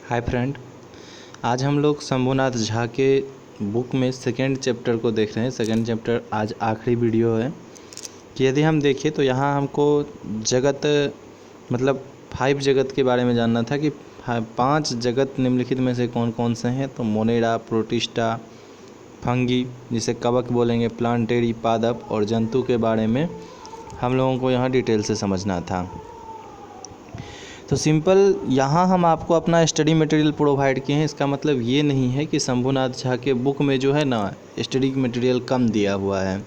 Hi friend, आज हम लोग शंभुनाथ झा के बुक में सेकेंड चैप्टर को देख रहे हैं। सेकेंड चैप्टर आज आखिरी वीडियो है कि यदि हम देखें तो यहाँ हमको जगत मतलब 5 जगत के बारे में जानना था कि 5 जगत निम्नलिखित में से कौन कौन से हैं। तो मोनेरा, प्रोटिस्टा, फंगी जिसे कवक बोलेंगे, प्लांटेरी, पादप और जंतु के बारे में हम लोगों को यहाँ डिटेल से समझना था। तो सिंपल यहाँ हम आपको अपना स्टडी मटेरियल प्रोवाइड किए हैं। इसका मतलब ये नहीं है कि शंभुनाथ झा के बुक में जो है ना स्टडी मटेरियल कम दिया हुआ है,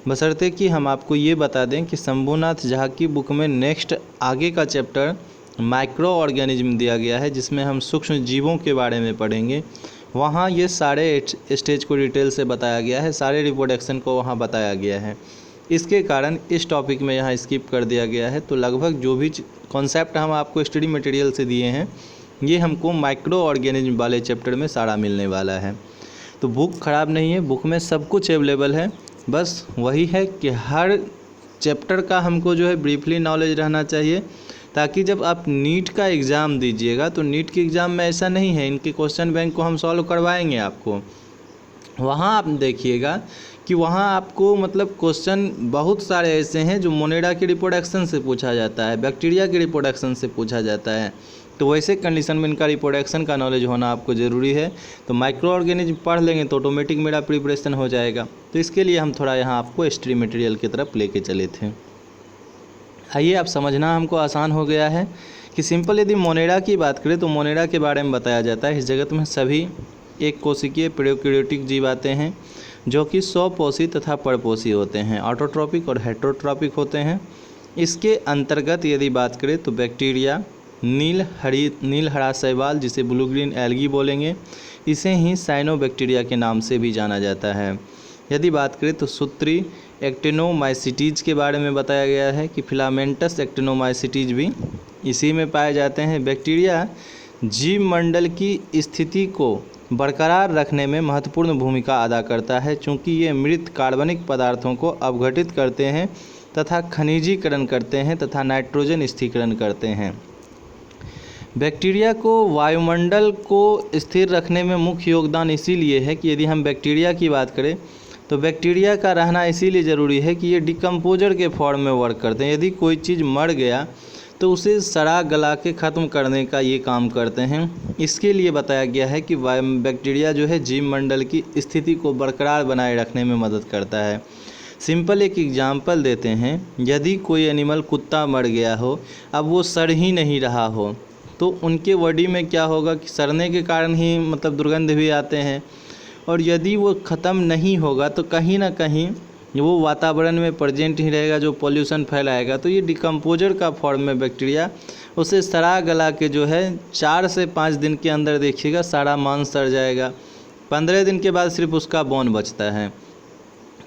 बशर्ते कि हम आपको ये बता दें कि शंभुनाथ झा की बुक में नेक्स्ट आगे का चैप्टर माइक्रो ऑर्गेनिज्म दिया गया है, जिसमें हम सूक्ष्म जीवों के बारे में पढ़ेंगे। वहाँ ये सारे स्टेज को डिटेल से बताया गया है, सारे रिप्रोडक्शन को वहाँ बताया गया है। इसके कारण इस टॉपिक में यहाँ स्किप कर दिया गया है। तो लगभग जो भी कॉन्सेप्ट हम आपको स्टडी मटेरियल से दिए हैं, ये हमको माइक्रो ऑर्गेनिज्म वाले चैप्टर में सारा मिलने वाला है। तो बुक ख़राब नहीं है, बुक में सब कुछ अवेलेबल है। बस वही है कि हर चैप्टर का हमको जो है ब्रीफली नॉलेज रहना चाहिए, ताकि जब आप नीट का एग्ज़ाम दीजिएगा तो नीट के एग्ज़ाम में ऐसा नहीं है, इनके क्वेश्चन बैंक को हम सॉल्व करवाएंगे आपको। वहाँ आप देखिएगा कि वहाँ आपको मतलब क्वेश्चन बहुत सारे ऐसे हैं जो मोनेरा की रिप्रोडक्शन से पूछा जाता है, बैक्टीरिया की रिप्रोडक्शन से पूछा जाता है। तो वैसे कंडीशन में इनका रिप्रोडक्शन का नॉलेज होना आपको ज़रूरी है। तो माइक्रो ऑर्गेनिज्म पढ़ लेंगे तो ऑटोमेटिक मेरा प्रिपरेशन हो जाएगा। तो इसके लिए हम थोड़ा यहाँ आपको स्टडी मटेरियल की तरफ लेके चले थे। आइए, आप समझना हमको आसान हो गया है कि सिंपल यदि मोनेरा की बात करें तो मोनेरा के बारे में बताया जाता है। इस जगत में सभी एक कोशिकीय प्रोकैरियोटिक जीव आते हैं जो कि स्वपोषी तथा परपोषी होते हैं, ऑटोट्रॉपिक और हेटेरोट्रॉपिक होते हैं। इसके अंतर्गत यदि बात करें तो बैक्टीरिया, नील हरा शैवाल जिसे ब्लू ग्रीन एल्गी बोलेंगे, इसे ही साइनोबैक्टीरिया के नाम से भी जाना जाता है। यदि बात करें तो सूत्री एक्टिनोमाइसिटीज के बारे में बताया गया है कि फिलामेंटस एक्टिनोमाइसिटीज भी इसी में पाए जाते हैं। बैक्टीरिया जीव मंडल की स्थिति को बरकरार रखने में महत्वपूर्ण भूमिका अदा करता है, चूँकि ये मृत कार्बनिक पदार्थों को अपघटित करते हैं तथा खनिजीकरण करते हैं तथा नाइट्रोजन स्थिरीकरण करते हैं। बैक्टीरिया को वायुमंडल को स्थिर रखने में मुख्य योगदान इसीलिए है कि यदि हम बैक्टीरिया की बात करें तो बैक्टीरिया का रहना इसीलिए ज़रूरी है कि ये डिकम्पोजर के फॉर्म में वर्क करते हैं। यदि कोई चीज़ मर गया तो उसे सड़ा गला के ख़त्म करने का ये काम करते हैं। इसके लिए बताया गया है कि बैक्टीरिया जो है जीव मंडल की स्थिति को बरकरार बनाए रखने में मदद करता है। सिंपल एक एग्जांपल देते हैं, यदि कोई एनिमल कुत्ता मर गया हो, अब वो सड़ ही नहीं रहा हो, तो उनके बॉडी में क्या होगा कि सड़ने के कारण ही मतलब दुर्गंध भी आते हैं। और यदि वो ख़त्म नहीं होगा तो कहीं ना कहीं वो वातावरण में प्रेजेंट ही रहेगा, जो पॉल्यूशन फैलाएगा। तो ये डिकम्पोजर का फॉर्म में बैक्टीरिया उसे सड़ा गला के जो है 4 से 5 दिन के अंदर देखिएगा सारा मांस सड़ जाएगा। 15 दिन के बाद सिर्फ उसका बोन बचता है।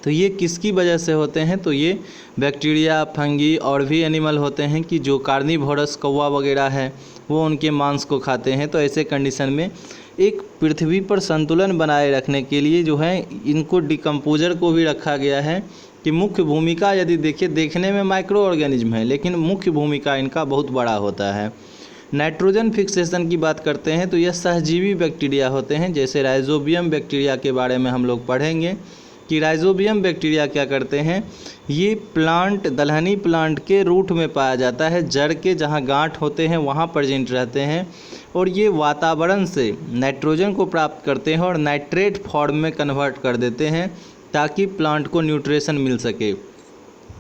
तो ये किसकी वजह से होते हैं? तो ये बैक्टीरिया, फंगी और भी एनिमल होते हैं कि जो कार्निवोरस कौवा वगैरह है वो उनके मांस को खाते हैं। तो ऐसे कंडीशन में एक पृथ्वी पर संतुलन बनाए रखने के लिए जो है इनको डिकम्पोजर को भी रखा गया है कि मुख्य भूमिका यदि देखने में माइक्रो ऑर्गेनिज्म है, लेकिन मुख्य भूमिका इनका बहुत बड़ा होता है। नाइट्रोजन फिक्सेशन की बात करते हैं तो यह सहजीवी बैक्टीरिया होते हैं। जैसे राइजोबियम बैक्टीरिया के बारे में हम लोग पढ़ेंगे कि राइजोबियम बैक्टीरिया क्या करते हैं। ये प्लांट दलहनी प्लांट के रूट में पाया जाता है, जड़ के जहाँ गांठ होते हैं वहाँ प्रेजेंट रहते हैं, और ये वातावरण से नाइट्रोजन को प्राप्त करते हैं और नाइट्रेट फॉर्म में कन्वर्ट कर देते हैं ताकि प्लांट को न्यूट्रिशन मिल सके।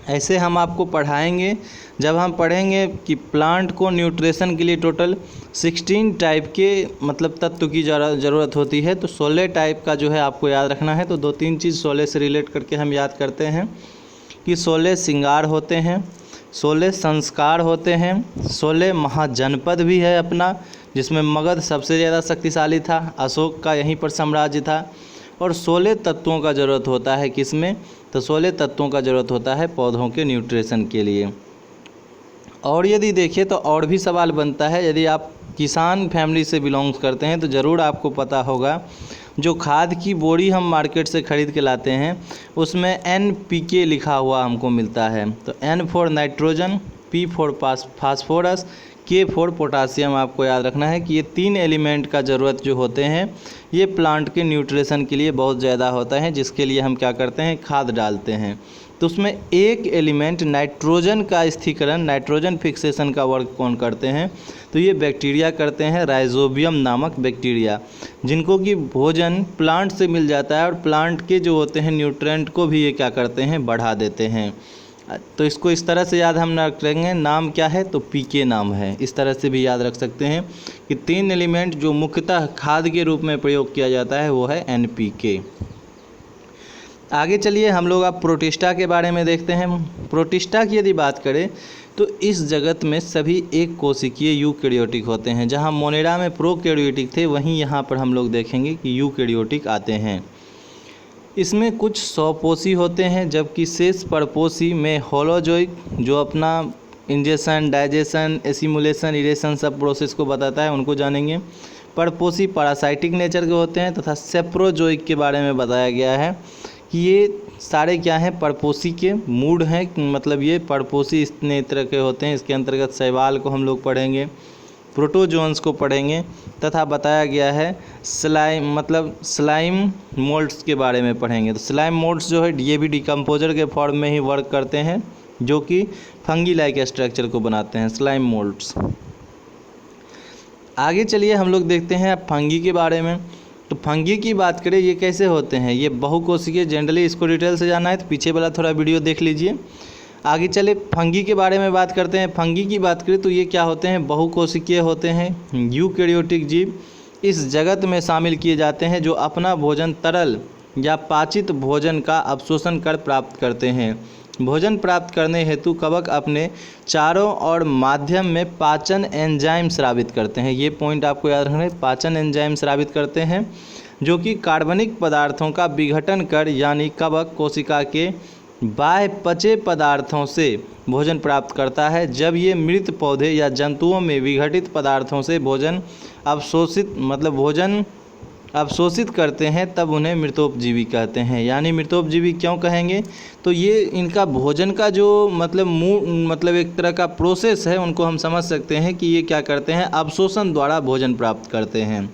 ऐसे हम आपको पढ़ाएंगे जब हम पढ़ेंगे कि प्लांट को न्यूट्रिशन के लिए टोटल 16 टाइप के मतलब तत्व की ज़रूरत होती है। तो 16 टाइप का जो है आपको याद रखना है। तो 2-3 चीज़ 16 से रिलेट करके हम याद करते हैं कि 16 श्रृंगार होते हैं, 16 संस्कार होते हैं, 16 महाजनपद भी है अपना, जिसमें मगध सबसे ज़्यादा शक्तिशाली था, अशोक का यहीं पर साम्राज्य था। और 16 तत्वों का ज़रूरत होता है किसमें? तो 16 तत्वों का ज़रूरत होता है पौधों के न्यूट्रिशन के लिए। और यदि देखें तो और भी सवाल बनता है, यदि आप किसान फैमिली से बिलोंग्स करते हैं तो ज़रूर आपको पता होगा जो खाद की बोरी हम मार्केट से ख़रीद के लाते हैं उसमें NPK लिखा हुआ हमको मिलता है। तो N for nitrogen, P for phosphorus, K4 potassium आपको याद रखना है कि ये 3 एलिमेंट का ज़रूरत जो होते हैं ये प्लांट के न्यूट्रिशन के लिए बहुत ज़्यादा होता है, जिसके लिए हम क्या करते हैं, खाद डालते हैं। तो उसमें एक एलिमेंट नाइट्रोजन का स्थिरीकरण, नाइट्रोजन फिक्सेशन का वर्क कौन करते हैं, तो ये बैक्टीरिया करते हैं, राइजोबियम नामक बैक्टीरिया, जिनको कि भोजन प्लांट से मिल जाता है और प्लांट के जो होते हैं न्यूट्रिएंट को भी ये क्या करते हैं, बढ़ा देते हैं। तो इसको इस तरह से याद हम रखेंगे, नाम क्या है, तो पीके नाम है। इस तरह से भी याद रख सकते हैं कि 3 एलिमेंट जो मुख्यतः खाद के रूप में प्रयोग किया जाता है वो है NPK। आगे चलिए हम लोग अब प्रोटिस्टा के बारे में देखते हैं। प्रोटिस्टा की यदि बात करें तो इस जगत में सभी एक कोशिकीय यूकैरियोटिक होते हैं। जहां मोनेरा में प्रोकैरियोटिक थे, वहीं यहाँ पर हम लोग देखेंगे कि यूकैरियोटिक आते हैं। इसमें कुछ सौपोषी होते हैं, जबकि शेष परपोषी में होलोजोइक जो अपना इंजेशन, डाइजेशन, एसिमुलेशन, इरेशन सब प्रोसेस को बताता है, उनको जानेंगे। परपोषी पैरासाइटिक नेचर के होते हैं तथा सेप्रोजोइक के बारे में बताया गया है कि ये सारे क्या हैं, परपोषी के मूड हैं, मतलब ये परपोषी इतने तरह के होते हैं। इसके अंतर्गत शैवाल को हम लोग पढ़ेंगे, प्रोटोजोन्स को पढ़ेंगे तथा बताया गया है स्लाइम मोल्ड्स के बारे में पढ़ेंगे। तो स्लाइम मोल्ड्स जो है ये भी डिकम्पोजर के फॉर्म में ही वर्क करते हैं, जो कि फंगी लाइक स्ट्रक्चर को बनाते हैं, स्लाइम मोल्ड्स। आगे चलिए हम लोग देखते हैं अब फंगी के बारे में। तो फंगी की बात करें, ये कैसे होते हैं, ये बहुकोशिकीय, जनरली इसको डिटेल से जानना है तो पीछे वाला थोड़ा वीडियो देख लीजिए। आगे चले फंगी के बारे में बात करते हैं। फंगी की बात करें तो ये क्या होते हैं, बहुकोशिकीय होते हैं, यूकैरियोटिक जीव इस जगत में शामिल किए जाते हैं जो अपना भोजन तरल या पाचित भोजन का अवशोषण कर प्राप्त करते हैं। भोजन प्राप्त करने हेतु कवक अपने चारों और माध्यम में पाचन एंजाइम स्रावित करते हैं। ये पॉइंट आपको याद रखना है, पाचन एंजाइम स्रावित करते हैं जो कि कार्बनिक पदार्थों का विघटन कर, यानी कवक कोशिका के बाह्य पचे पदार्थों से भोजन प्राप्त करता है। जब ये मृत पौधे या जंतुओं में विघटित पदार्थों से भोजन अवशोषित करते हैं तब उन्हें मृतोपजीवी कहते हैं। यानी मृतोपजीवी क्यों कहेंगे, तो ये इनका भोजन का जो मतलब एक तरह का प्रोसेस है, उनको हम समझ सकते हैं कि ये क्या करते हैं, अवशोषण द्वारा भोजन प्राप्त करते हैं।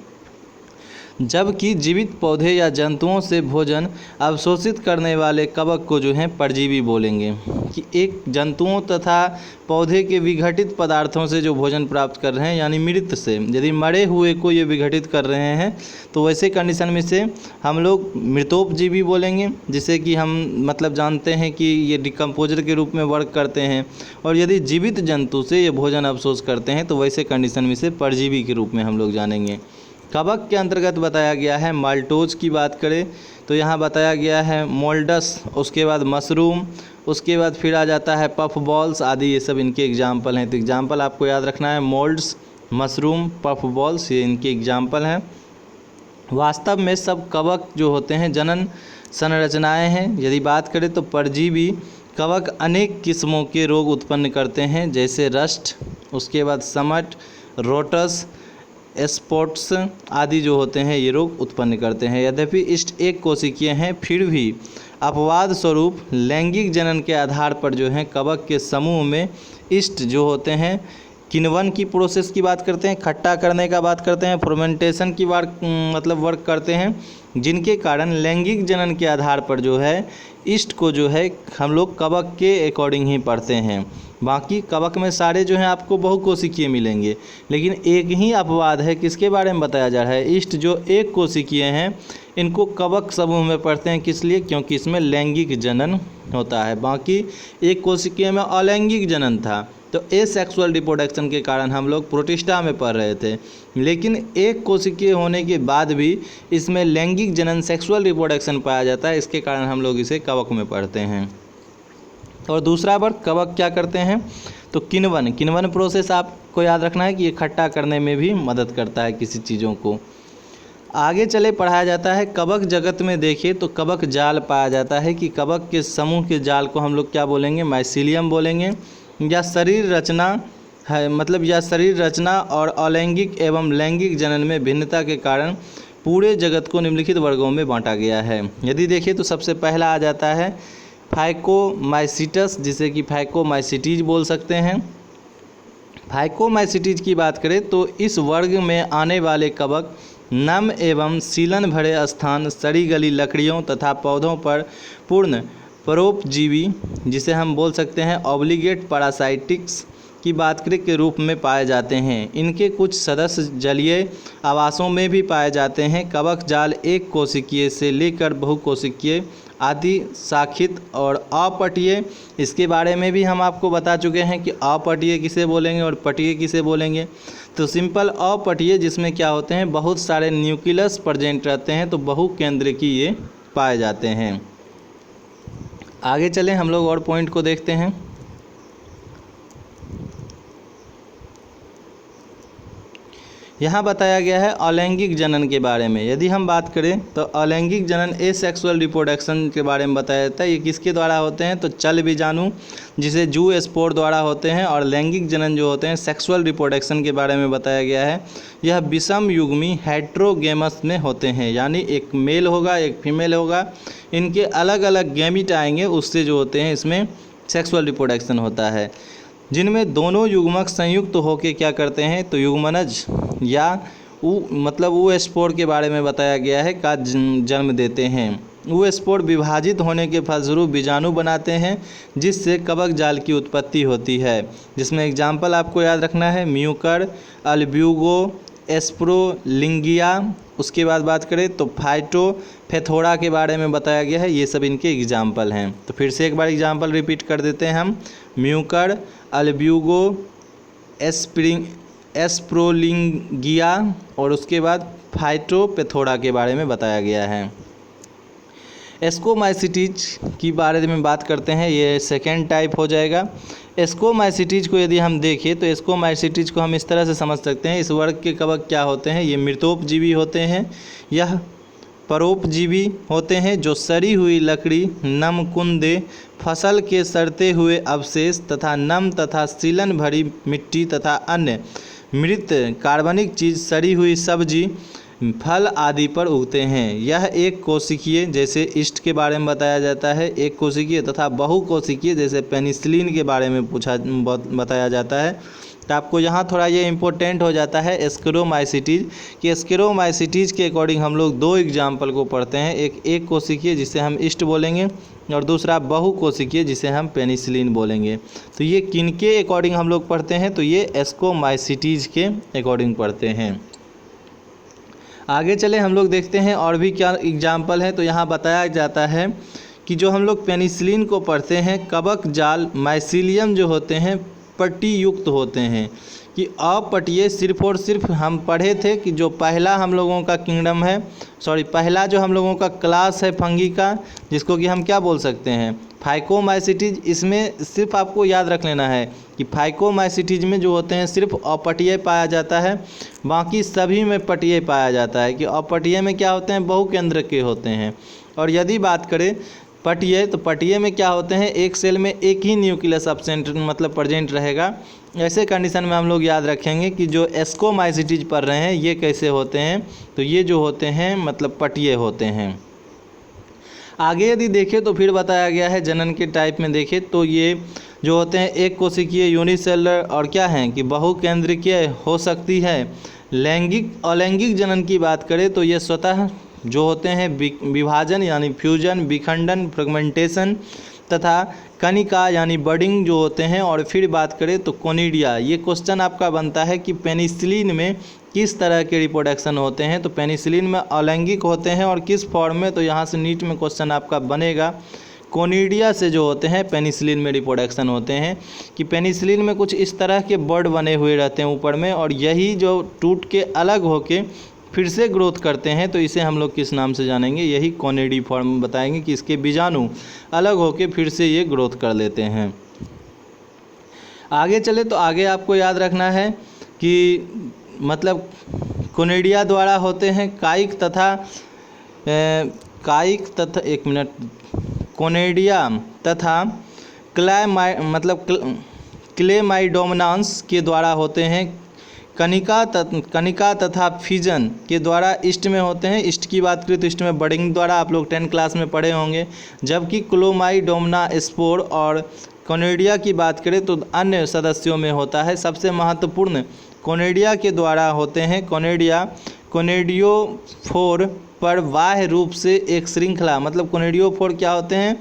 जबकि जीवित पौधे या जंतुओं से भोजन अवशोषित करने वाले कवक को जो है परजीवी बोलेंगे, कि एक जंतुओं तथा पौधे के विघटित पदार्थों से जो भोजन प्राप्त कर रहे हैं, यानी मृत से, यदि मरे हुए को ये विघटित कर रहे हैं तो वैसे कंडीशन में से हम लोग मृतोपजीवी बोलेंगे, जिसे कि हम मतलब जानते हैं कि ये डिकम्पोजर के रूप में वर्क करते हैं। और यदि जीवित जंतु से ये भोजन अवशोष करते हैं तो वैसे कंडीशन में से परजीवी के रूप में हम लोग जानेंगे। कवक के अंतर्गत बताया गया है माल्टोज की बात करें तो यहाँ बताया गया है मोल्डस, उसके बाद मशरूम, उसके बाद फिर आ जाता है पफ बॉल्स आदि, ये सब इनके एग्जाम्पल हैं। तो एग्जाम्पल आपको याद रखना है, मोल्ड्स, मशरूम, पफ बॉल्स, ये इनके एग्जाम्पल हैं। वास्तव में सब कवक जो होते हैं जनन संरचनाएं हैं। यदि बात करें तो परजीवी कवक अनेक किस्मों के रोग उत्पन्न करते हैं, जैसे रस्ट, उसके बाद समट, रोटस, स्पॉट्स आदि जो होते हैं ये रोग उत्पन्न करते हैं। यद्यपि इष्ट एक कोशिकीय हैं, फिर भी अपवाद स्वरूप लैंगिक जनन के आधार पर जो है कवक के समूह में इष्ट जो होते हैं किण्वन की प्रोसेस की बात करते हैं, खट्टा करने का बात करते हैं, फर्मेंटेशन की वर्क करते हैं, जिनके कारण लैंगिक जनन के आधार पर जो है इष्ट को जो है हम लोग कवक के अकॉर्डिंग ही पढ़ते हैं। बाकी कवक में सारे जो हैं आपको बहुकोशिकीय मिलेंगे, लेकिन एक ही अपवाद है, किसके बारे में बताया जा रहा है, इष्ट जो एक कोशिकीय हैं इनको कवक समूह में पढ़ते हैं। किस लिए, क्योंकि इसमें लैंगिक जनन होता है। बाकी एक कोशिकीय में अलैंगिक जनन था, तो एसेक्सुअल रिप्रोडक्शन के कारण हम लोग प्रोटिस्टा में पढ़ रहे थे, लेकिन एक कोशिकीय होने के बाद भी इसमें लैंगिक जनन, सेक्सुअल रिप्रोडक्शन पाया जाता है, इसके कारण हम लोग इसे कवक में पढ़ते हैं। और दूसरा वर्ग कवक क्या करते हैं, तो किण्वन प्रोसेस आपको याद रखना है कि ये खट्टा करने में भी मदद करता है किसी चीज़ों को। आगे चले पढ़ाया जाता है कवक जगत में देखें तो कवक जाल पाया जाता है कि कवक के समूह के जाल को हम लोग क्या बोलेंगे, माइसीलियम बोलेंगे। या शरीर रचना है, मतलब या शरीर रचना और अलैंगिक एवं लैंगिक जनन में भिन्नता के कारण पूरे जगत को निम्नलिखित वर्गों में बांटा गया है। यदि देखें तो सबसे पहला आ जाता है फाइकोमाइसीटस, जिसे कि फाइकोमाइसीटीज बोल सकते हैं। फाइकोमाइसीटीज की बात करें तो इस वर्ग में आने वाले कवक नम एवं सीलन भरे स्थान, सड़ी गली लकड़ियों तथा पौधों पर पूर्ण परोपजीवी, जिसे हम बोल सकते हैं ऑब्लिगेट पैरासाइटिक्स की बात करें के रूप में पाए जाते हैं। इनके कुछ सदस्य जलीय आवासों में भी पाए जाते हैं। कवक जाल एक कोशिकीय से लेकर बहुकोशिकीय, आदि शाखित और अपटीय, इसके बारे में भी हम आपको बता चुके हैं कि अपटीय किसे बोलेंगे और पटीय किसे बोलेंगे। तो सिंपल अपटीय जिसमें क्या होते हैं, बहुत सारे न्यूक्लियस प्रेजेंट रहते हैं, तो बहुकेंद्रकी ये पाए जाते हैं। आगे चलें, हम लोग और पॉइंट को देखते हैं। यहाँ बताया गया है अलैंगिक जनन के बारे में। यदि हम बात करें तो अलैंगिक जनन एसेक्सुअल रिप्रोडक्शन के बारे में बताया जाता है। ये किसके द्वारा होते हैं, तो चल बीजाणु जिसे जू स्पोर द्वारा होते हैं, और लैंगिक जनन जो होते हैं सेक्सुअल रिप्रोडक्शन के बारे में बताया गया है। यह विषम युग्मी हेट्रोगेमस में होते हैं, यानी एक मेल होगा एक फीमेल होगा, इनके अलग अलग गैमीट आएंगे, उससे जो होते हैं इसमें सेक्सुअल रिप्रोडक्शन होता है। जिनमें दोनों युग्मक संयुक्त होकर क्या करते हैं, तो युग्मनज या वो स्पोर के बारे में बताया गया है का जन्म देते हैं। वो स्पोर विभाजित होने के फलस्वरूप बीजाणु बनाते हैं, जिससे कवक जाल की उत्पत्ति होती है। जिसमें एग्जाम्पल आपको याद रखना है म्यूकर, अल्ब्यूगो, एस्प्रोलिंगिया। उसके बाद बात करें तो फाइटोफेथोरा के बारे में बताया गया है। ये सब इनके एग्जाम्पल हैं। तो फिर से एक बार एग्जाम्पल रिपीट कर देते हैं हम। म्यूकर, अल्ब्यूगो, एस्प्रोलिंगिया और उसके बाद फाइटोफेथोरा के बारे में बताया गया है। एस्कोमाइसीटीज की बारे में बात करते हैं, ये सेकेंड टाइप हो जाएगा। एस्कोमाइसीटीज को यदि हम देखें तो एस्कोमाइसीटीज को हम इस तरह से समझ सकते हैं, इस वर्ग के कवक क्या होते हैं, ये मृतोपजीवी होते हैं। यह परोपजीवी होते हैं जो सड़ी हुई लकड़ी, नम कुंदे, फसल के सड़ते हुए अवशेष तथा नम तथा सीलन भरी मिट्टी तथा अन्य मृत कार्बनिक चीज़, सड़ी हुई सब्जी, फल आदि पर उगते हैं। यह एक कोशिकीय जैसे ईस्ट के बारे में बताया जाता है, एक कोशिकीय तथा बहुकोशिकीय जैसे पेनिसिलिन के बारे में बताया जाता है। तो आपको यहाँ थोड़ा ये इम्पोर्टेंट हो जाता है एस्केरोमाइसीटीज कि एस्केरोमाइसीटीज के अकॉर्डिंग हम लोग दो एग्जाम्पल को पढ़ते हैं, एक कोशिकीय जिसे हम ईस्ट बोलेंगे और दूसरा बहुकोशिकीय जिसे हम पेनिसिलिन बोलेंगे। तो ये किनके अकॉर्डिंग हम लोग पढ़ते हैं, तो ये एस्कोमाइसीटीज के अकॉर्डिंग पढ़ते हैं। आगे चले हम लोग देखते हैं और भी क्या एग्जाम्पल है। तो यहाँ बताया जाता है कि जो हम लोग पेनिसिलिन को पढ़ते हैं, कवक जाल माइसीलियम जो होते हैं पट्टी युक्त होते हैं, कि अपटीय सिर्फ और सिर्फ हम पढ़े थे कि जो पहला हम लोगों का किंगडम है, पहला जो हम लोगों का क्लास है फंगी का, जिसको कि हम क्या बोल सकते हैं, फाइकोमाइसीटीज। इसमें सिर्फ आपको याद रख लेना है कि फाइकोमाइसीटीज में जो होते हैं सिर्फ अपटीय पाया जाता है, बाकी सभी में पटीय पाया जाता है। कि अपटीय में क्या होते हैं, बहुकेंद्र के होते हैं। और यदि बात करें पटीय, तो पटीय में क्या होते हैं, एक सेल में एक ही न्यूक्लियस एब्सेंट प्रेजेंट रहेगा। ऐसे कंडीशन में हम लोग याद रखेंगे कि जो एस्कोमाइसीटीज पढ़ रहे हैं ये कैसे होते हैं, तो ये जो होते हैं पटीय होते हैं। आगे यदि देखें तो फिर बताया गया है जनन के टाइप में देखें तो ये जो होते हैं एक कोशिकीय, यूनिसेलर और क्या हैं कि बहुकेंद्रिकीय हो सकती है। अलैंगिक जनन की बात करें तो ये स्वतः जो होते हैं विभाजन यानी फ्यूजन, विखंडन, फ्रेगमेंटेशन तथा कनिका यानी बडिंग जो होते हैं। और फिर बात करें तो कोनिडिया। ये क्वेश्चन आपका बनता है कि पेनिसिलिन में किस तरह के रिप्रोडक्शन होते हैं, तो पेनिसिलिन में अलैंगिक होते हैं और किस फॉर्म में, तो यहाँ से नीट में क्वेश्चन आपका बनेगा कोनिडिया से जो होते हैं पेनिसिलिन में रिप्रोडक्शन होते हैं। कि पेनिसिलिन में कुछ इस तरह के बर्ड बने हुए रहते हैं ऊपर में, और यही जो टूट के अलग होके फिर से ग्रोथ करते हैं, तो इसे हम लोग किस नाम से जानेंगे, यही कोनिडी फॉर्म बताएंगे कि इसके बीजाणु अलग होके फिर से ये ग्रोथ कर लेते हैं। आगे चले तो आगे आपको याद रखना है कि कोनिडिया द्वारा होते हैं कायिक तथा कोनिडिया तथा क्लेमाइडोमनांस के द्वारा होते हैं। कनिका तथा फिजन के द्वारा ईस्ट में होते हैं। ईस्ट की बात करें तो ईस्ट में बडिंग द्वारा आप लोग 10 क्लास में पढ़े होंगे। जबकि क्लोमाइडोमना स्पोर और कोनिडिया की बात करें तो अन्य सदस्यों में होता है। सबसे महत्वपूर्ण कोनिडिया के द्वारा होते हैं। कोनिडियोफोर पर बाह्य रूप से एक श्रृंखला, मतलब कोनिडियोफोर क्या होते हैं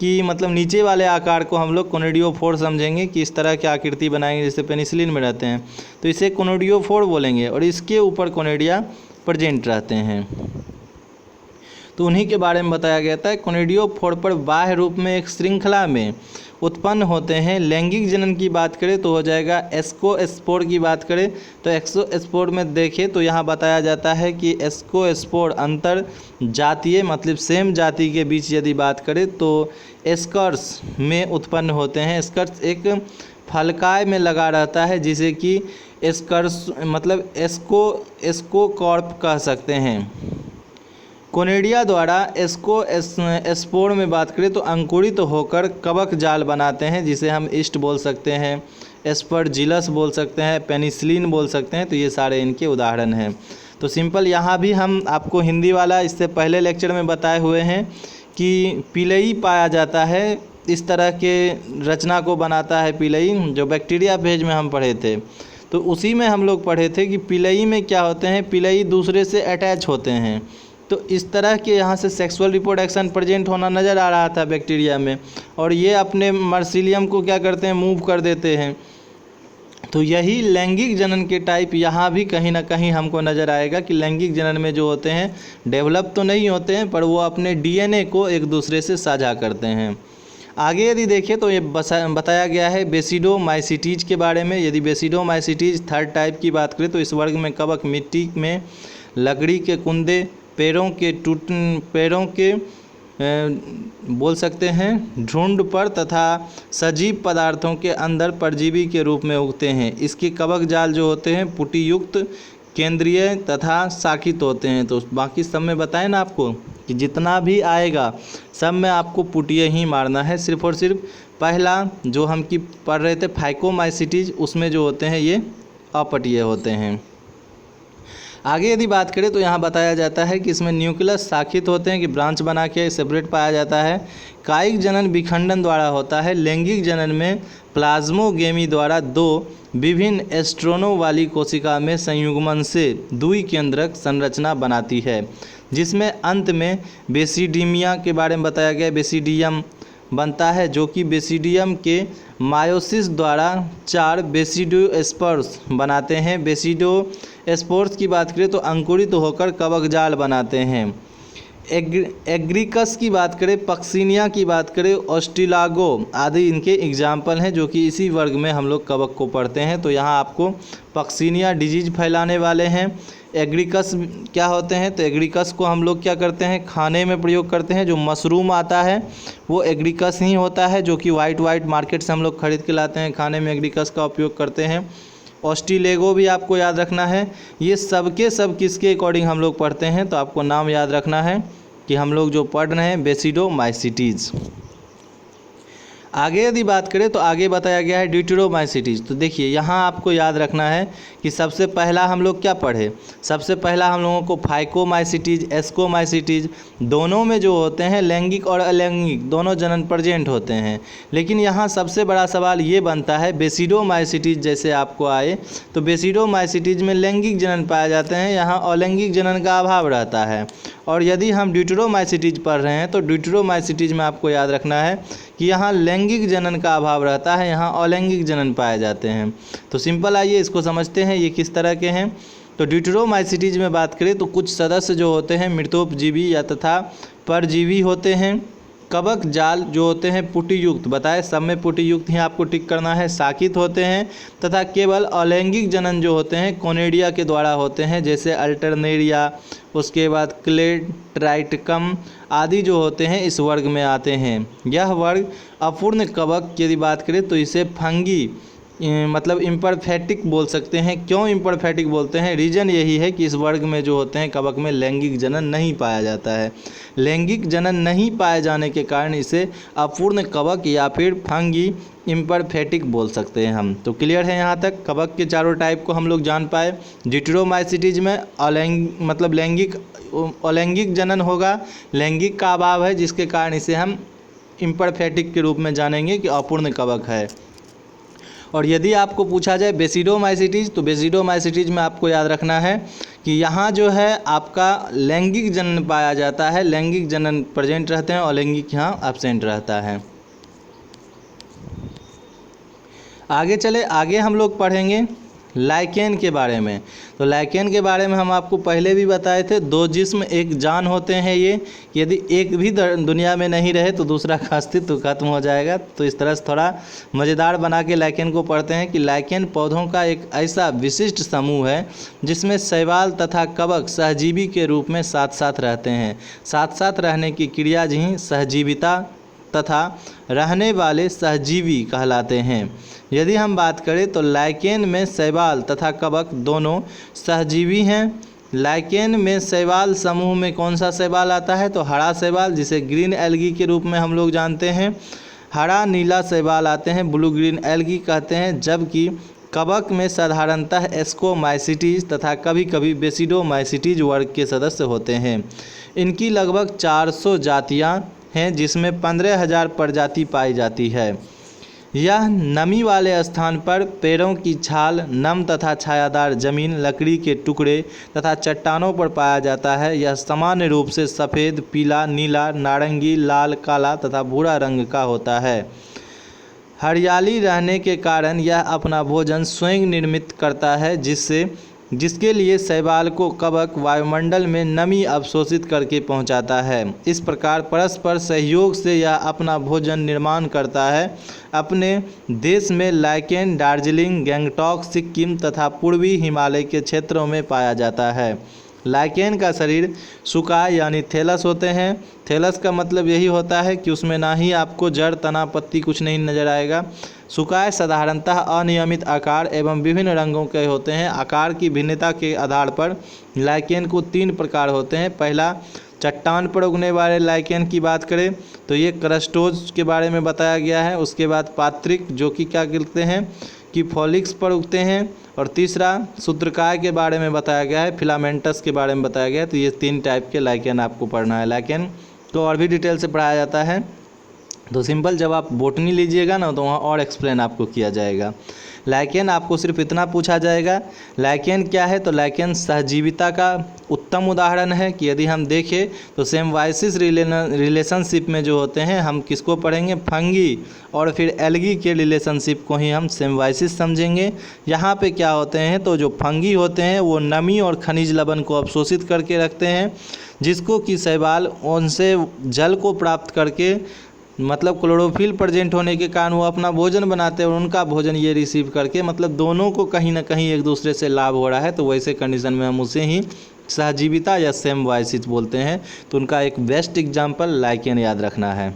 कि मतलब नीचे वाले आकार को हम लोग कोनिडियोफोर समझेंगे कि इस तरह की आकृति बनाएंगे जैसे पेनिसिलिन में रहते हैं, तो इसे कोनिडियोफोर बोलेंगे। और इसके ऊपर कोनिडिया प्रेजेंट रहते हैं, तो उन्हीं के बारे में बताया गया था। कोनिडियोफोर पर बाह्य रूप में एक श्रृंखला में उत्पन्न होते हैं। लैंगिक जनन की बात करें तो हो जाएगा एस्कोस्पोर की बात करें तो एक्सोस्पोर में देखें तो यहाँ बताया जाता है कि एस्कोस्पोर अंतर जातीय मतलब सेम जाति के बीच यदि बात करें तो एस्कर्स में उत्पन्न होते हैं। एस्कर्स एक फलकाय में लगा रहता है जिसे कि एस्कर्स मतलब एस्कोकॉर्प कह सकते हैं। कोनिडिया द्वारा एस्कोस्पोर में बात करें तो अंकुरित होकर कवक जाल बनाते हैं जिसे हम ईस्ट बोल सकते हैं, एस्परजिलस बोल सकते हैं, पेनिसिलिन बोल सकते हैं। तो ये सारे इनके उदाहरण हैं। तो सिंपल यहाँ भी हम आपको हिंदी वाला इससे पहले लेक्चर में बताए हुए हैं कि पिलई पाया जाता है, इस तरह के रचना को बनाता है पिलई, जो बैक्टीरिया फेज में हम पढ़े थे। तो उसी में हम लोग पढ़े थे कि पिलई में क्या होते हैं, पिलई दूसरे से अटैच होते हैं। तो इस तरह के यहाँ से सेक्सुअल रिप्रोडक्शन प्रेजेंट होना नज़र आ रहा था बैक्टीरिया में, और ये अपने माइसीलियम को क्या करते हैं, मूव कर देते हैं। तो यही लैंगिक जनन के टाइप यहाँ भी कहीं ना कहीं हमको नज़र आएगा कि लैंगिक जनन में जो होते हैं डेवलप तो नहीं होते हैं पर वो अपने डीएनए को एक दूसरे से साझा करते हैं। आगे यदि देखें तो ये बताया गया है बेसिडोमाइसीटीज के बारे में। यदि बेसिडोमाइसीटीज थर्ड टाइप की बात करें तो इस वर्ग में कवक मिट्टी में, लकड़ी के कुंदे, पैरों के बोल सकते हैं झुंड पर तथा सजीव पदार्थों के अंदर परजीवी के रूप में उगते हैं। इसके कवक जाल जो होते हैं पुटीयुक्त, केंद्रीय तथा शाखित होते हैं। तो बाकी सब में बताएं ना आपको कि जितना भी आएगा सब में आपको पुटीय ही मारना है। सिर्फ और सिर्फ पहला जो हम की पढ़ रहे थे फाइकोमाइसीटीज, उसमें जो होते हैं ये अपटीय होते हैं। आगे यदि बात करें तो यहाँ बताया जाता है कि इसमें न्यूक्लियस शाखित होते हैं कि ब्रांच बना के सेपरेट पाया जाता है। कायिक जनन विखंडन द्वारा होता है। लैंगिक जनन में प्लाज्मोगेमी द्वारा दो विभिन्न एस्ट्रोनों वाली कोशिका में संयुग्मन से द्विकेंद्रक संरचना बनाती है, जिसमें अंत में बेसिडीमिया के बारे में बताया गया, बेसिडियम बनता है, जो कि बेसिडियम के मायोसिस द्वारा 4 बेसिडोस्पोर्स बनाते हैं। बेसिडोस्पोर्स की बात करें तो अंकुरित होकर कवक जाल बनाते हैं। एग्रिकस की बात करें, पक्सिनिया की बात करें, ऑस्टिलागो आदि इनके एग्जाम्पल हैं जो कि इसी वर्ग में हम लोग कवक को पढ़ते हैं। तो यहाँ आपको पक्सिनिया डिजीज फैलाने वाले हैं। एग्रिकस क्या होते हैं, तो एग्रिकस को हम लोग क्या करते हैं, खाने में प्रयोग करते हैं। जो मशरूम आता है वो एग्रिकस ही होता है, जो कि वाइट मार्केट से हम लोग खरीद के लाते हैं, खाने में एग्रिकस का उपयोग करते हैं। ऑस्टिलेगो भी आपको याद रखना है। ये सबके सब किसके अकॉर्डिंग हम लोग पढ़ते हैं, तो आपको नाम याद रखना है कि हम लोग जो पढ़ रहे हैं बेसिडोमाइसीटीज। आगे यदि बात करें तो आगे बताया गया है ड्यूटेरोमाइसीटीज। तो देखिए यहाँ आपको याद रखना है कि सबसे पहला हम लोग क्या पढ़े, सबसे पहला हम लोगों को फाइकोमाइसीटीज, एस्कोमाइसीटीज दोनों में जो होते हैं लैंगिक और अलैंगिक दोनों जनन प्रेजेंट होते हैं। लेकिन यहाँ सबसे बड़ा सवाल ये बनता है बेसिडोमाइसीटीज जैसे आपको आए तो बेसिडोमाइसीटीज में लैंगिक जनन पाए जाते हैं, यहाँ अलैंगिक जनन का अभाव रहता है। और यदि हम ड्यूटेरोमाइसीटीज पढ़ रहे हैं तो ड्यूटेरोमाइसीटीज में आपको याद रखना है कि यहाँ लैंगिक जनन का अभाव रहता है, यहाँ अलैंगिक जनन पाए जाते हैं। तो सिंपल आइए इसको समझते हैं ये किस तरह के हैं। तो ड्यूटेरोमाइसीटीज में बात करें तो कुछ सदस्य जो होते हैं मृतोपजीवी या तथा परजीवी होते हैं। कवक जाल जो होते हैं पुटीयुक्त, बताए सब में पुटीयुक्त ही आपको टिक करना है, शाखित होते हैं तथा केवल अलैंगिक जनन जो होते हैं कोनिडिया के द्वारा होते हैं, जैसे अल्टरनेरिया, उसके बाद क्लेट्राइटकम आदि जो होते हैं इस वर्ग में आते हैं। यह वर्ग अपूर्ण कवक की यदि बात करें तो इसे फंगी मतलब इम्परफेटिक बोल सकते हैं। क्यों इम्परफेटिक बोलते हैं, रीज़न यही है कि इस वर्ग में जो होते हैं कवक में लैंगिक जनन नहीं पाया जाता है। लैंगिक जनन नहीं पाए जाने के कारण इसे अपूर्ण कवक या फिर फंगी इम्परफेटिक बोल सकते हैं हम। तो क्लियर है यहाँ तक, कवक के चारों टाइप को हम लोग जान पाए। ड्यूटेरोमाइसीटीज में अलैंगिक जनन होगा, लैंगिक का अभाव है जिसके कारण इसे हम इम्परफेक्ट के रूप में जानेंगे कि अपूर्ण कवक है। और यदि आपको पूछा जाए बेसिडोमाइसिटीज, तो बेसिडोमाइसिटीज में आपको याद रखना है कि यहाँ जो है आपका लैंगिक जनन पाया जाता है, लैंगिक जनन प्रेजेंट रहते हैं और लैंगिक यहाँ एब्सेंट रहता है। आगे चले, आगे हम लोग पढ़ेंगे लाइकेन के बारे में। तो लाइकेन के बारे में हम आपको पहले भी बताए थे, दो जिस्म एक जान होते हैं ये, यदि एक भी दुनिया में नहीं रहे तो दूसरा का अस्तित्व खत्म हो जाएगा। तो इस तरह से थोड़ा मज़ेदार बना के लाइकेन को पढ़ते हैं कि लाइकेन पौधों का एक ऐसा विशिष्ट समूह है जिसमें शैवाल तथा कवक सहजीवी के रूप में साथ साथ रहते हैं। साथ साथ रहने की क्रिया ही सहजीविता तथा रहने वाले सहजीवी कहलाते हैं। यदि हम बात करें तो लाइकेन में शैवाल तथा कवक दोनों सहजीवी हैं। लाइकेन में शैवाल समूह में कौन सा शैवाल आता है, तो हरा शैवाल, जिसे ग्रीन एल्गी के रूप में हम लोग जानते हैं। हरा नीला शैवाल आते हैं, ब्लू ग्रीन एल्गी कहते हैं। जबकि कवक में साधारणतः एस्कोमाइसिटीज तथा कभी कभी बेसिडोमाइसिटीज वर्ग के सदस्य होते हैं। इनकी लगभग 400 जातियाँ हैं, जिसमें 15,000 प्रजाति पाई जाती है। यह नमी वाले स्थान पर पेड़ों की छाल, नम तथा छायादार जमीन, लकड़ी के टुकड़े तथा चट्टानों पर पाया जाता है। यह सामान्य रूप से सफ़ेद, पीला, नीला, नारंगी, लाल, काला तथा भूरा रंग का होता है। हरियाली रहने के कारण यह अपना भोजन स्वयं निर्मित करता है, जिसके लिए शैवाल को कवक वायुमंडल में नमी अवशोषित करके पहुंचाता है। इस प्रकार परस्पर सहयोग से यह अपना भोजन निर्माण करता है। अपने देश में लाइकेन दार्जिलिंग, गंगटोक, सिक्किम तथा पूर्वी हिमालय के क्षेत्रों में पाया जाता है। लाइकेन का शरीर सुकाय यानी थैलस होते हैं। थैलस का मतलब यही होता है कि उसमें ना ही आपको जड़, तना, पत्ती कुछ नहीं नज़र आएगा। सुकाय साधारणतः अनियमित आकार एवं विभिन्न रंगों के होते हैं। आकार की भिन्नता के आधार पर लाइकेन को 3 प्रकार होते हैं। पहला, चट्टान पर उगने वाले लाइकेन की बात करें तो ये क्रस्टोज के बारे में बताया गया है। उसके बाद पात्रिक, जो कि क्या कहते हैं कि फॉलिक्स पर उगते हैं। और तीसरा, सूत्रकाय के बारे में बताया गया है, फिलामेंटस के बारे में बताया गया है। तो ये 3 टाइप के लाइकेन आपको पढ़ना है। लाइकेन तो और भी डिटेल से पढ़ाया जाता है। तो सिंपल, जब आप बोटनी लीजिएगा ना तो वहाँ और एक्सप्लेन आपको किया जाएगा। लाइकेन आपको सिर्फ इतना पूछा जाएगा, लाइकेन क्या है, तो लाइकेन सहजीविता का उत्तम उदाहरण है कि यदि हम देखें तो सिम्बायोसिस रिलेशनशिप में जो होते हैं, हम किसको पढ़ेंगे, फंगी और फिर एल्गी के रिलेशनशिप को ही हम सिम्बायोसिस समझेंगे। यहाँ पे क्या होते हैं, तो जो फंगी होते हैं वो नमी और खनिज लवण को अवशोषित करके रखते हैं, जिसको कि शैवाल उनसे जल को प्राप्त करके, मतलब क्लोरोफिल प्रेजेंट होने के कारण वो अपना भोजन बनाते हैं और उनका भोजन ये रिसीव करके, मतलब दोनों को कहीं ना कहीं एक दूसरे से लाभ हो रहा है। तो वैसे कंडीशन में हम उसे ही सहजीविता या सिम्बायोसिस बोलते हैं। तो उनका एक बेस्ट एग्जाम्पल लाइकेन याद रखना है।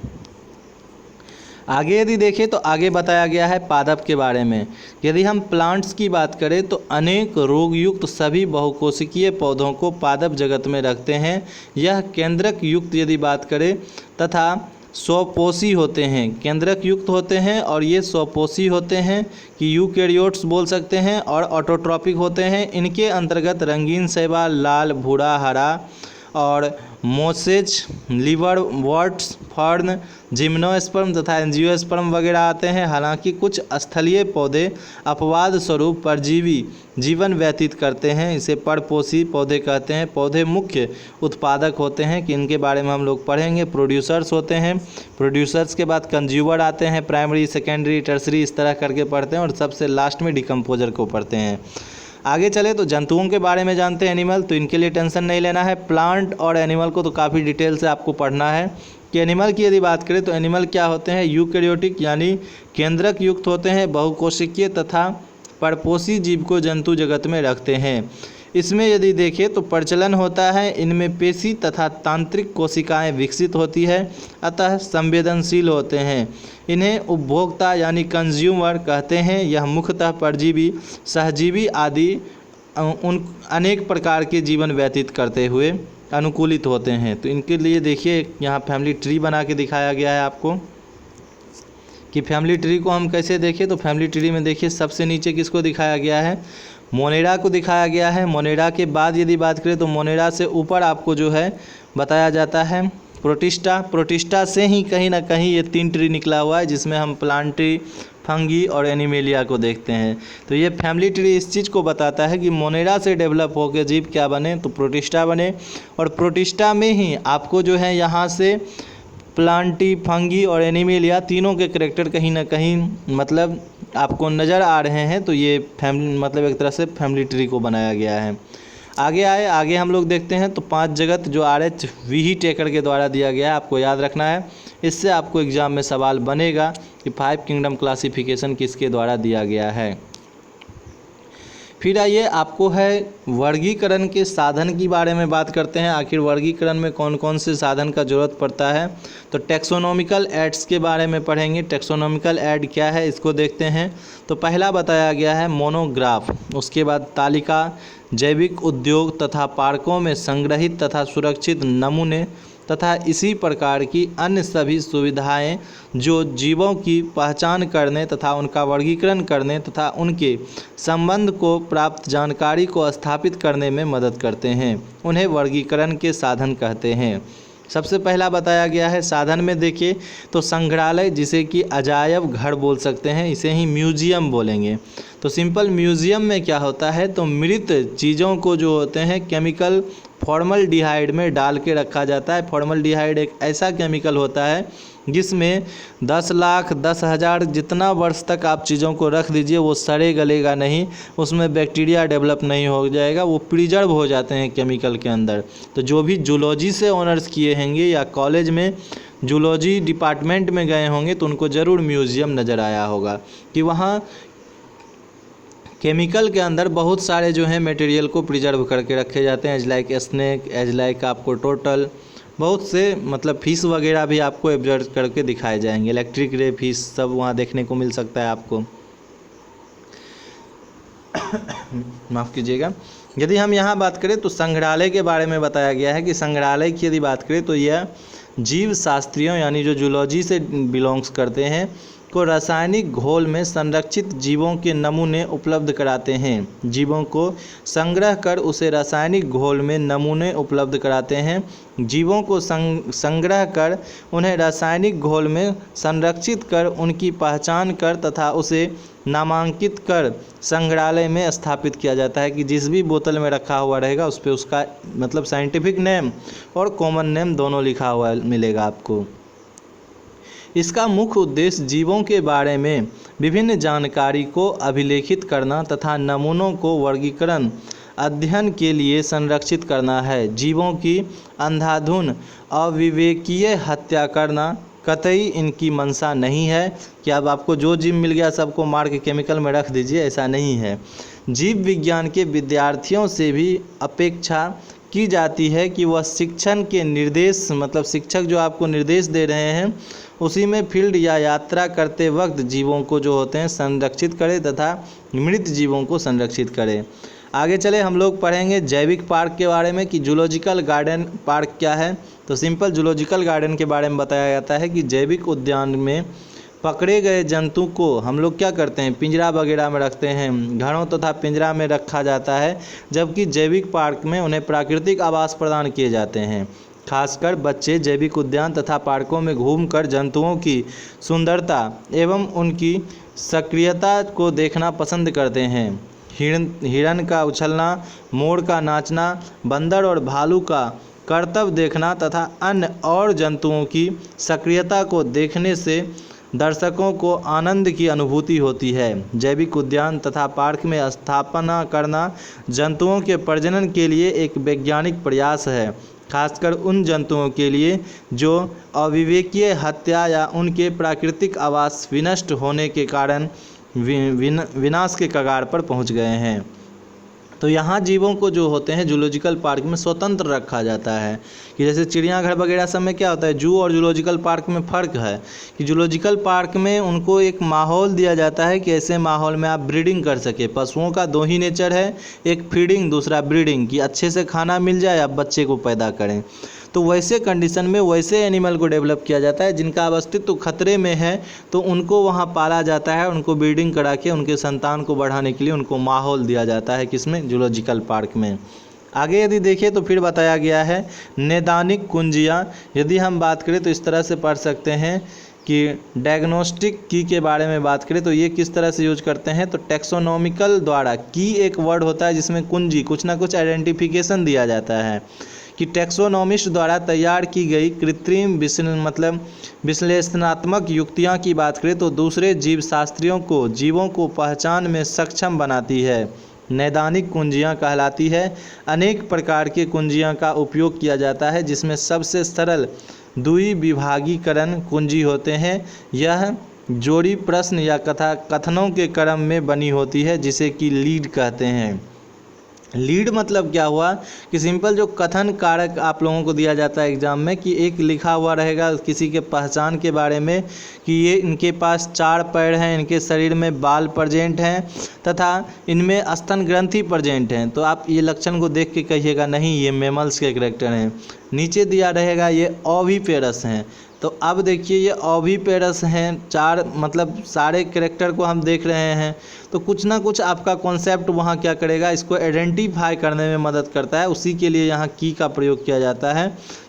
आगे यदि देखें तो आगे बताया गया है पादप के बारे में। यदि हम प्लांट्स की बात करें तो अनेक रोग युक्त सभी बहुकोशिकीय पौधों को पादप जगत में रखते हैं। यह केंद्रक युक्त यदि बात करें तथा स्वपोषी होते हैं, केंद्रक युक्त होते हैं और ये स्वपोषी होते हैं कि यूकैरियोट्स बोल सकते हैं, और ऑटोट्रॉपिक होते हैं। इनके अंतर्गत रंगीन शैवाल, लाल, भूरा, हरा और मोसेज, लिवर वर्ट्स, फर्न, जिम्नोस्पर्म तथा एंजियोस्पर्म वगैरह आते हैं। हालांकि कुछ स्थलीय पौधे अपवाद स्वरूप परजीवी जीवन व्यतीत करते हैं, इसे परपोषी पौधे कहते हैं। पौधे मुख्य उत्पादक होते हैं कि इनके बारे में हम लोग पढ़ेंगे। प्रोड्यूसर्स होते हैं, प्रोड्यूसर्स के बाद कंज्यूमर आते हैं, प्राइमरी, सेकेंडरी, टर्सरी, इस तरह करके पढ़ते हैं, और सबसे लास्ट में डिकम्पोजर को पढ़ते हैं। आगे चले तो जंतुओं के बारे में जानते हैं, एनिमल, तो इनके लिए टेंशन नहीं लेना है। प्लांट और एनिमल को तो काफ़ी डिटेल से आपको पढ़ना है कि एनिमल की यदि बात करें तो एनिमल क्या होते हैं, यूकैरियोटिक यानी केंद्रक युक्त होते हैं, बहुकोशिकीय तथा परपोषी जीव को जंतु जगत में रखते हैं। इसमें यदि देखें तो प्रचलन होता है, इनमें पेशी तथा तांत्रिक कोशिकाएं विकसित होती है, अतः संवेदनशील होते हैं। इन्हें उपभोक्ता यानी कंज्यूमर कहते हैं। यह मुख्यतः परजीवी, सहजीवी आदि उन अनेक प्रकार के जीवन व्यतीत करते हुए अनुकूलित होते हैं। तो इनके लिए देखिए यहाँ फैमिली ट्री बना के दिखाया गया है आपको कि फैमिली ट्री को हम कैसे देखें। तो फैमिली ट्री में देखिए सबसे नीचे किसको दिखाया गया है, मोनेरा को दिखाया गया है। मोनेरा के बाद यदि बात करें तो मोनेरा से ऊपर आपको जो है बताया जाता है प्रोटिस्टा से ही कहीं ना कहीं ये 3 ट्री निकला हुआ है, जिसमें हम प्लांट ट्री, फंगी और एनिमेलिया को देखते हैं। तो ये फैमिली ट्री इस चीज़ को बताता है कि मोनेरा से डेवलप होकर जीव क्या बने, तो प्रोटिस्टा बने। और प्रोटिस्टा में ही आपको जो है यहाँ से प्लांटी, फंगी और एनिमेलिया तीनों के करेक्टर कहीं ना कहीं मतलब आपको नज़र आ रहे हैं। तो ये फैमिली मतलब एक तरह से फैमिली ट्री को बनाया गया है। आगे हम लोग देखते हैं तो 5 जगत जो RHV टेकर के द्वारा दिया गया है, आपको याद रखना है। इससे आपको एग्ज़ाम में सवाल बनेगा कि 5 किंगडम क्लासिफिकेशन किसके द्वारा दिया गया है। फिर आइए आपको है वर्गीकरण के साधन के बारे में बात करते हैं। आखिर वर्गीकरण में कौन कौन से साधन का ज़रूरत पड़ता है, तो टैक्सोनॉमिकल एड्स के बारे में पढ़ेंगे। टैक्सोनॉमिकल एड क्या है इसको देखते हैं। तो पहला बताया गया है मोनोग्राफ, उसके बाद तालिका, जैविक उद्योग तथा पार्कों में संग्रहित तथा सुरक्षित नमूने तथा इसी प्रकार की अन्य सभी सुविधाएं जो जीवों की पहचान करने तथा उनका वर्गीकरण करने तथा उनके संबंध को प्राप्त जानकारी को स्थापित करने में मदद करते हैं, उन्हें वर्गीकरण के साधन कहते हैं। सबसे पहला बताया गया है साधन में देखिए तो संग्रहालय, जिसे कि अजायब घर बोल सकते हैं, इसे ही म्यूजियम बोलेंगे। तो सिंपल म्यूजियम में क्या होता है, तो मृत चीज़ों को जो होते हैं केमिकल फॉर्मल्डिहाइड में डाल के रखा जाता है। फॉर्मल्डिहाइड एक ऐसा केमिकल होता है जिसमें 10 लाख 10,000 जितना वर्ष तक आप चीज़ों को रख दीजिए वो सड़े गलेगा नहीं, उसमें बैक्टीरिया डेवलप नहीं हो जाएगा, वो प्रिजर्व हो जाते हैं केमिकल के अंदर। तो जो भी जूलॉजी से ऑनर्स किए होंगे या कॉलेज में जूलॉजी डिपार्टमेंट में गए होंगे तो उनको ज़रूर म्यूज़ियम नज़र आया होगा कि वहाँ केमिकल के अंदर बहुत सारे जो हैं मटेरियल को प्रिजर्व करके रखे जाते हैं। As like snake, as like आपको टोटल बहुत से मतलब फिश वगैरह भी आपको ऑब्जर्व करके दिखाए जाएंगे। इलेक्ट्रिक रे फिश सब वहाँ देखने को मिल सकता है आपको। माफ़ कीजिएगा। यदि हम यहाँ बात करें तो संग्रहालय के बारे में बताया गया है कि संग्रहालय की यदि बात करें तो यह जीव शास्त्रियों यानी जो जूलॉजी से बिलोंग्स करते हैं को रासायनिक घोल में संरक्षित जीवों के नमूने उपलब्ध कराते हैं। जीवों को संग्रह कर उसे रासायनिक घोल में नमूने उपलब्ध कराते हैं। जीवों को संग्रह कर उन्हें रासायनिक घोल में संरक्षित कर उनकी पहचान कर तथा उसे नामांकित कर संग्रहालय में स्थापित किया जाता है कि जिस भी बोतल में रखा हुआ रहेगा उस पर उसका मतलब साइंटिफिक नेम और कॉमन नेम दोनों लिखा हुआ मिलेगा आपको। इसका मुख्य उद्देश्य जीवों के बारे में विभिन्न जानकारी को अभिलेखित करना तथा नमूनों को वर्गीकरण अध्ययन के लिए संरक्षित करना है। जीवों की अंधाधुन अविवेकीय हत्या करना कतई इनकी मंशा नहीं है कि अब आपको जो जीव मिल गया सबको मार के केमिकल में रख दीजिए, ऐसा नहीं है। जीव विज्ञान के विद्यार्थियों से भी अपेक्षा की जाती है कि वह शिक्षण के निर्देश मतलब शिक्षक जो आपको निर्देश दे रहे हैं उसी में फील्ड या यात्रा करते वक्त जीवों को जो होते हैं संरक्षित करें तथा मृत जीवों को संरक्षित करें। आगे चले हम लोग पढ़ेंगे जैविक पार्क के बारे में कि जूलॉजिकल गार्डन पार्क क्या है। तो सिंपल जूलॉजिकल गार्डन के बारे में बताया जाता है कि जैविक उद्यान में पकड़े गए जंतु को हम लोग क्या करते हैं पिंजरा वगैरह में रखते हैं, घरों तथा पिंजरा में रखा जाता है, जबकि जैविक पार्क में उन्हें प्राकृतिक आवास प्रदान किए जाते हैं। खासकर बच्चे जैविक उद्यान तथा पार्कों में घूमकर जंतुओं की सुंदरता एवं उनकी सक्रियता को देखना पसंद करते हैं। हिरण का उछलना, मोर का नाचना, बंदर और भालू का करतब देखना तथा अन्य और जंतुओं की सक्रियता को देखने से दर्शकों को आनंद की अनुभूति होती है। जैविक उद्यान तथा पार्क में स्थापना करना जंतुओं के प्रजनन के लिए एक वैज्ञानिक प्रयास है, खासकर उन जंतुओं के लिए जो अविवेकीय हत्या या उनके प्राकृतिक आवास विनष्ट होने के कारण विनाश के कगार पर पहुंच गए हैं। तो यहाँ जीवों को जो होते हैं जूलॉजिकल पार्क में स्वतंत्र रखा जाता है कि जैसे चिड़ियाघर वगैरह सब में क्या होता है, जू और जूलॉजिकल पार्क में फ़र्क है कि जूलॉजिकल पार्क में उनको एक माहौल दिया जाता है कि ऐसे माहौल में आप ब्रीडिंग कर सके। पशुओं का दो ही नेचर है, एक फीडिंग दूसरा ब्रीडिंग, कि अच्छे से खाना मिल जाए आप बच्चे को पैदा करें। तो वैसे कंडीशन में वैसे एनिमल को डेवलप किया जाता है जिनका अस्तित्व खतरे में है, तो उनको वहाँ पाला जाता है, उनको ब्रीडिंग करा के उनके संतान को बढ़ाने के लिए उनको माहौल दिया जाता है किसमें, जूलॉजिकल पार्क में। आगे यदि देखिए तो फिर बताया गया है नैदानिक कुंजियाँ। यदि हम बात करें तो इस तरह से पढ़ सकते हैं कि डायग्नोस्टिक की के बारे में बात करें तो ये किस तरह से यूज करते हैं, तो टैक्सोनॉमिकल द्वारा, की एक वर्ड होता है जिसमें कुंजी कुछ ना कुछ आइडेंटिफिकेशन दिया जाता है, कि टैक्सोनॉमिस्ट द्वारा तैयार की गई कृत्रिम विश्लेषणात्मक युक्तियाँ की बात करें तो दूसरे जीवशास्त्रियों को जीवों को पहचान में सक्षम बनाती है, नैदानिक कुंजियाँ कहलाती है। अनेक प्रकार के कुंजियाँ का उपयोग किया जाता है जिसमें सबसे सरल द्विविभागीकरण कुंजी होते हैं। यह जोड़ी प्रश्न या कथनों के क्रम में बनी होती है जिसे कि लीड कहते हैं। लीड मतलब क्या हुआ कि सिंपल जो कथन कारक आप लोगों को दिया जाता है एग्जाम में, कि एक लिखा हुआ रहेगा किसी के पहचान के बारे में कि ये इनके पास 4 पैर हैं, इनके शरीर में बाल प्रेजेंट हैं तथा इनमें स्तन ग्रंथि प्रेजेंट हैं, तो आप ये लक्षण को देख के कहिएगा नहीं ये मैमल्स के कैरेक्टर हैं। नीचे दिया रहेगा ये ओविपेरस हैं, तो अब देखिए ये ओविपेरस हैं, 4 मतलब सारे कैरेक्टर को हम देख रहे हैं, तो कुछ ना कुछ आपका कॉन्सेप्ट वहाँ क्या करेगा, इसको आइडेंटिफाई करने में मदद करता है। उसी के लिए यहाँ की का प्रयोग किया जाता है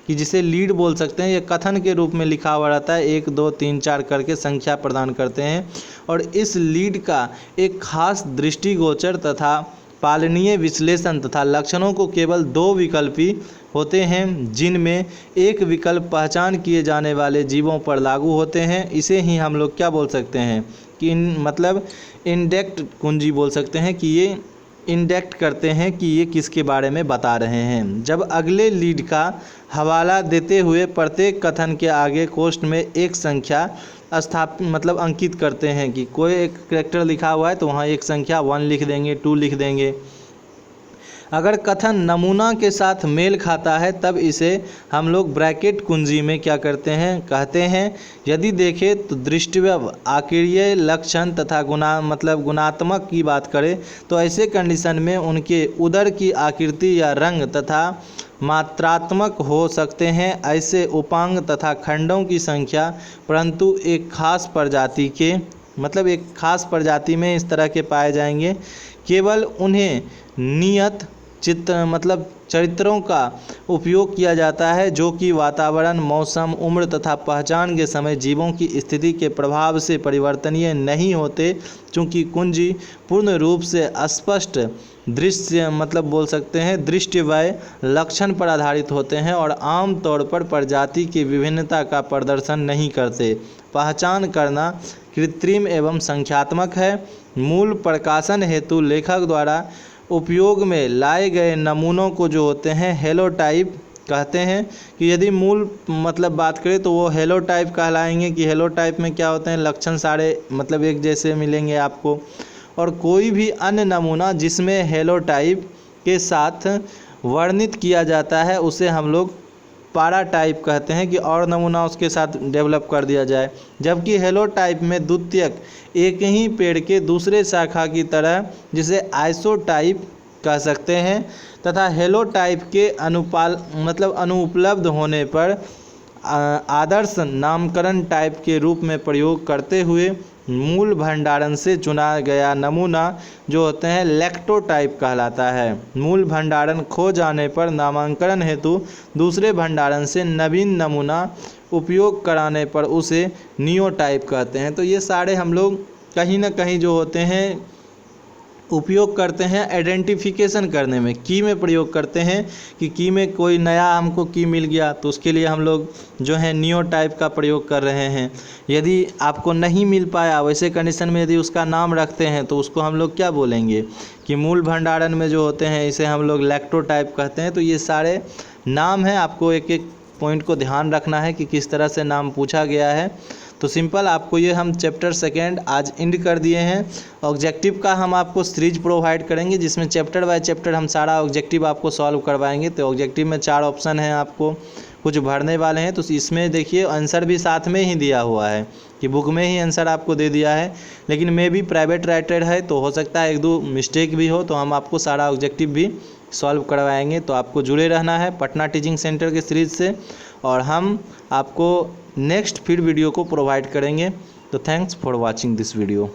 कि जिसे लीड बोल सकते हैं। ये कथन के रूप में लिखा हुआ रहता है, 1 2 3 4 करके संख्या प्रदान करते हैं और इस लीड का एक खास दृष्टिगोचर तथा पालनीय विश्लेषण तथा लक्षणों को केवल 2 विकल्पी होते हैं जिनमें एक विकल्प पहचान किए जाने वाले जीवों पर लागू होते हैं। इसे ही हम लोग क्या बोल सकते हैं कि मतलब इंडेक्ट कुंजी बोल सकते हैं, कि ये इंडेक्ट करते हैं कि ये किसके बारे में बता रहे हैं। जब अगले लीड का हवाला देते हुए प्रत्येक कथन के आगे कोष्ठ में एक संख्या मतलब अंकित करते हैं, कि कोई एक कैरेक्टर लिखा हुआ है तो वहाँ एक संख्या 1 लिख देंगे, 2 लिख देंगे। अगर कथन नमूना के साथ मेल खाता है तब इसे हम लोग ब्रैकेट कुंजी में क्या करते हैं कहते हैं। यदि देखें तो दृष्टिव्यव आक्रिय लक्षण तथा गुणात्मक की बात करें तो ऐसे कंडीशन में उनके उदर की आकृति या रंग तथा मात्रात्मक हो सकते हैं। ऐसे उपांग तथा खंडों की संख्या परंतु एक खास प्रजाति के एक खास प्रजाति में इस तरह के पाए जाएंगे। केवल उन्हें नियत चरित्रों का उपयोग किया जाता है जो कि वातावरण, मौसम, उम्र तथा पहचान के समय जीवों की स्थिति के प्रभाव से परिवर्तनीय नहीं होते। चूँकि कुंजी पूर्ण रूप से स्पष्ट दृश्य बोल सकते हैं दृष्टिवय लक्षण पर आधारित होते हैं और आम तौर पर प्रजाति की विभिन्नता का प्रदर्शन नहीं करते। पहचान करना कृत्रिम एवं संख्यात्मक है। मूल प्रकाशन हेतु लेखक द्वारा उपयोग में लाए गए नमूनों को जो होते हैं हेलोटाइप कहते हैं। कि यदि मूल बात करें तो वो हेलोटाइप कहलाएंगे, कि हेलोटाइप में क्या होते हैं लक्षण सारे एक जैसे मिलेंगे आपको। और कोई भी अन्य नमूना जिसमें हेलोटाइप के साथ वर्णित किया जाता है उसे हम लोग पैराटाइप कहते हैं, कि और नमूना उसके साथ डेवलप कर दिया जाए। जबकि हेलोटाइप में द्वितीयक एक ही पेड़ के दूसरे शाखा की तरह जिसे आइसोटाइप कह सकते हैं तथा हेलोटाइप के अनुपलब्ध होने पर आदर्श नामकरण टाइप के रूप में प्रयोग करते हुए मूल भंडारण से चुना गया नमूना जो होते हैं लैक्टोटाइप कहलाता है। मूल भंडारण खो जाने पर नामांकन हेतु दूसरे भंडारण से नवीन नमूना उपयोग कराने पर उसे नियोटाइप कहते हैं। तो ये सारे हम लोग कहीं ना कहीं जो होते हैं उपयोग करते हैं आइडेंटिफिकेशन करने में, की में प्रयोग करते हैं। कि की में कोई नया हमको की मिल गया तो उसके लिए हम लोग जो है नियो टाइप का प्रयोग कर रहे हैं। यदि आपको नहीं मिल पाया वैसे कंडीशन में यदि उसका नाम रखते हैं तो उसको हम लोग क्या बोलेंगे कि मूल भंडारण में जो होते हैं इसे हम लोग लैक्टो टाइप कहते हैं। तो ये सारे नाम हैं, आपको एक एक पॉइंट को ध्यान रखना है कि किस तरह से नाम पूछा गया है। तो सिंपल आपको ये हम चैप्टर 2 आज एंड कर दिए हैं। ऑब्जेक्टिव का हम आपको सीरीज प्रोवाइड करेंगे जिसमें चैप्टर बाय चैप्टर हम सारा ऑब्जेक्टिव आपको सॉल्व करवाएंगे। तो ऑब्जेक्टिव में 4 ऑप्शन हैं, आपको कुछ भरने वाले हैं। तो इसमें देखिए आंसर भी साथ में ही दिया हुआ है कि बुक में ही आंसर आपको दे दिया है, लेकिन मे भी प्राइवेट राइटर है तो हो सकता है 1-2 मिस्टेक भी हो, तो हम आपको सारा ऑब्जेक्टिव भी सॉल्व करवाएंगे। तो आपको जुड़े रहना है पटना टीचिंग सेंटर के सीरीज से, और हम आपको नेक्स्ट फिर वीडियो को प्रोवाइड करेंगे। तो thanks for watching this video.